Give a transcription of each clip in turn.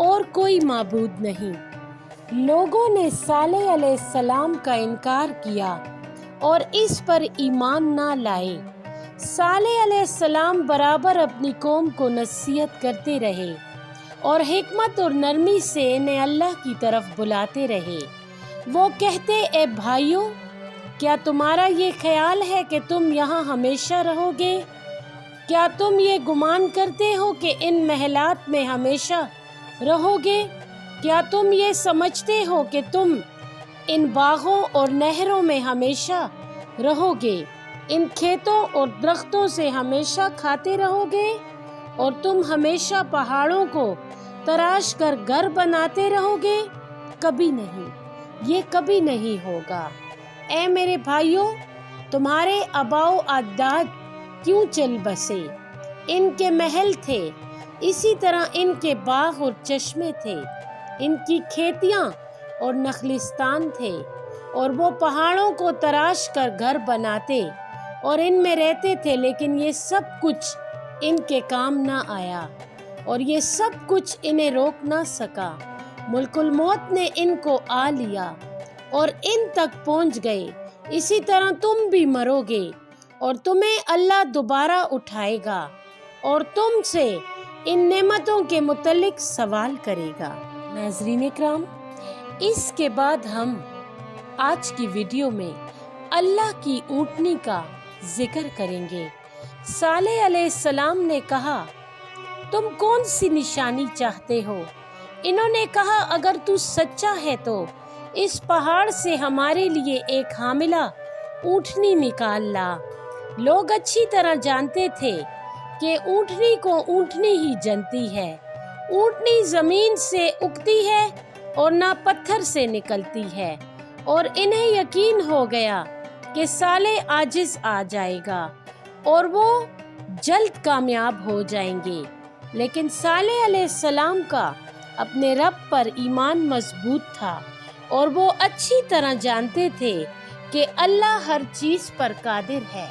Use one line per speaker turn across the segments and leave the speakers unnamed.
اور کوئی معبود نہیں۔ لوگوں نے صالح علیہ السلام کا انکار کیا اور اس پر ایمان نہ لائے۔ صالح علیہ السلام برابر اپنی قوم کو نصیحت کرتے رہے اور حکمت اور نرمی سے انہیں اللہ کی طرف بلاتے رہے۔ وہ کہتے، اے بھائیو، کیا تمہارا یہ خیال ہے کہ تم یہاں ہمیشہ رہو گے؟ کیا تم یہ گمان کرتے ہو کہ ان محلات میں ہمیشہ رہو گے؟ کیا تم یہ سمجھتے ہو کہ تم ان باغوں اور نہروں میں ہمیشہ رہو گے، ان کھیتوں اور درختوں سے ہمیشہ کھاتے رہو گے، اور تم ہمیشہ پہاڑوں کو تراش کر گھر بناتے رہو گے؟ کبھی نہیں، یہ کبھی نہیں ہوگا۔ اے میرے بھائیوں، تمہارے آباء و اجداد کیوں چل بسے؟ ان کے محل تھے، اسی طرح ان کے باغ اور چشمے تھے، ان کی کھیتیاں اور نخلستان تھے، اور وہ پہاڑوں کو تراش کر گھر بناتے اور ان میں رہتے تھے، لیکن یہ سب کچھ ان کے کام نہ آیا اور یہ سب کچھ انہیں روک نہ سکا۔ ملک الموت نے ان کو آ لیا اور ان تک پہنچ گئے۔ اسی طرح تم بھی مرو گے اور تمہیں اللہ دوبارہ اٹھائے گا اور تم سے ان نعمتوں کے متعلق سوال کرے گا۔ ناظرین کرام، اس کے بعد ہم آج کی ویڈیو میں اللہ کی اونٹنی کا ذکر کریں گے۔ صالح علیہ السلام نے کہا، تم کون سی نشانی چاہتے ہو؟ انہوں نے کہا، اگر تو سچا ہے تو اس پہاڑ سے ہمارے لیے ایک حاملہ اونٹنی نکال لا۔ لوگ اچھی طرح جانتے تھے کہ اونٹنی کو اونٹنی ہی جنتی ہے۔ اونٹنی زمین سے اگتی ہے اور نہ پتھر سے نکلتی ہے، اور انہیں یقین ہو گیا کہ صالح عاجز آ جائے گا اور وہ جلد کامیاب ہو جائیں گے۔ لیکن صالح علیہ السلام کا اپنے رب پر ایمان مضبوط تھا اور وہ اچھی طرح جانتے تھے کہ اللہ ہر چیز پر قادر ہے۔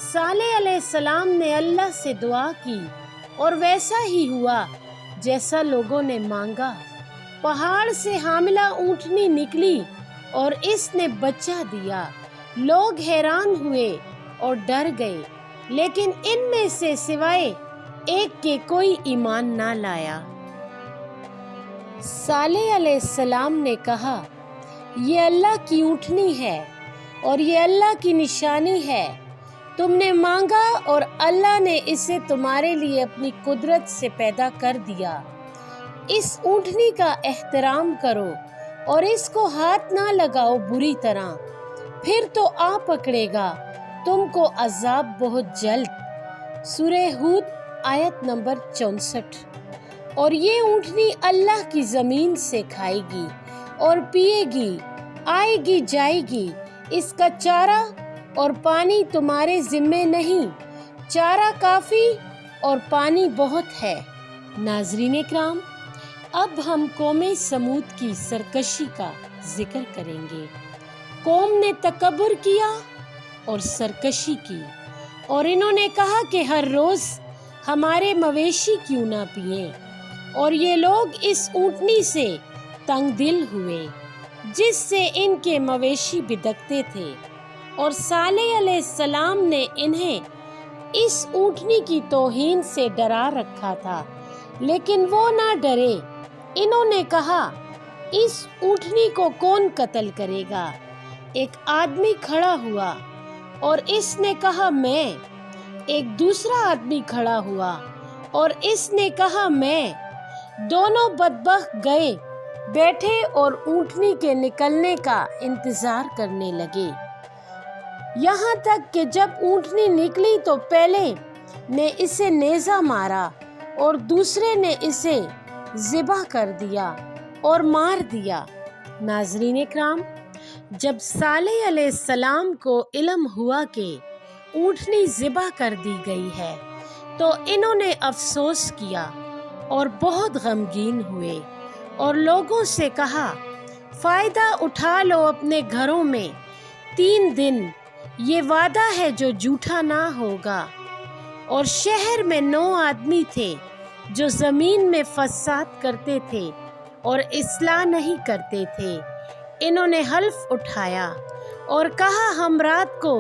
صالح علیہ السلام نے اللہ سے دعا کی اور ویسا ہی ہوا جیسا لوگوں نے مانگا۔ پہاڑ سے حاملہ اونٹنی نکلی اور اس نے بچہ دیا۔ لوگ حیران ہوئے اور ڈر گئے، لیکن ان میں سے سوائے ایک کے کوئی ایمان نہ لایا۔ صالح علیہ السلام نے کہا، یہ اللہ کی اونٹنی ہے اور یہ اللہ کی نشانی ہے۔ تم نے مانگا اور اللہ نے اسے تمہارے لیے اپنی قدرت سے پیدا کر دیا۔ اس اونٹنی کا احترام کرو اور اس کو ہاتھ نہ لگاؤ بری طرح، پھر تو آ پکڑے گا تم کو عذاب بہت جلد۔ سورہ ہود آیت نمبر 64۔ اور یہ اونٹنی اللہ کی زمین سے کھائے گی اور پیے گی، آئے گی جائے گی۔ اس کا چارہ اور پانی تمہارے ذمے نہیں، چارہ کافی اور پانی بہت ہے۔ ناظرین اکرام، اب ہم قوم سمود کی سرکشی کا ذکر کریں گے۔ قوم نے تکبر کیا اور سرکشی کی، اور انہوں نے کہا کہ ہر روز ہمارے مویشی کیوں نہ پئیں، اور یہ لوگ اس اونٹنی سے تنگ دل ہوئے جس سے ان کے مویشی بدکتے تھے، اور صالح علیہ السلام نے انہیں اس اونٹنی کی توہین سے ڈرا رکھا تھا، لیکن وہ نہ ڈرے۔ انہوں نے کہا، اس اونٹنی کو کون قتل کرے گا؟ ایک آدمی کھڑا ہوا اور اس نے کہا، میں۔ ایک دوسرا آدمی کھڑا ہوا اور اس نے کہا، میں۔ دونوں بدبخت گئے بیٹھے اور اونٹنی کے نکلنے کا انتظار کرنے لگے، یہاں تک کہ جب اونٹنی نکلی تو پہلے نے اسے نیزہ مارا اور دوسرے نے اسے ذبح کر دیا اور مار دیا۔ ناظرین اکرام، جب صالح علیہ السلام کو علم ہوا کہ اونٹنی ذبح کر دی گئی ہے تو انہوں نے افسوس کیا اور بہت غمگین ہوئے اور لوگوں سے کہا، فائدہ اٹھا لو اپنے گھروں میں 3 دن، یہ وعدہ ہے جو جھوٹا نہ ہوگا۔ اور شہر میں 9 آدمی تھے جو زمین میں فساد کرتے تھے اور اصلاح نہیں کرتے تھے۔ انہوں نے حلف اٹھایا اور کہا ہم رات کو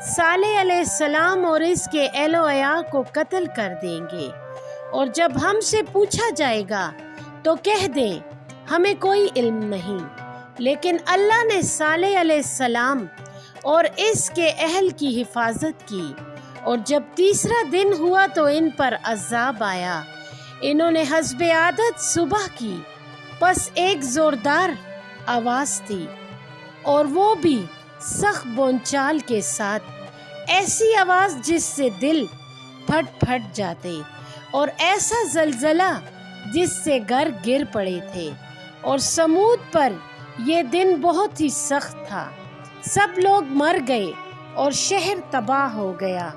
صالح علیہ السلام اور اس کے اہل و عیال کو قتل کر دیں گے، اور جب ہم سے پوچھا جائے گا تو کہہ دیں ہمیں کوئی علم نہیں۔ لیکن اللہ نے صالح علیہ السلام اور اس کے اہل کی حفاظت کی، اور جب تیسرا دن ہوا تو ان پر عذاب آیا۔ انہوں نے حسب عادت صبح کی، پس ایک زوردار آواز تھی، اور وہ بھی سخت بونچال کے ساتھ، ایسی آواز جس سے دل پھٹ پھٹ جاتے، اور ایسا زلزلہ جس سے گھر گر پڑے تھے۔ اور سمود پر یہ دن بہت ہی سخت تھا، سب لوگ مر گئے اور شہر تباہ ہو گیا۔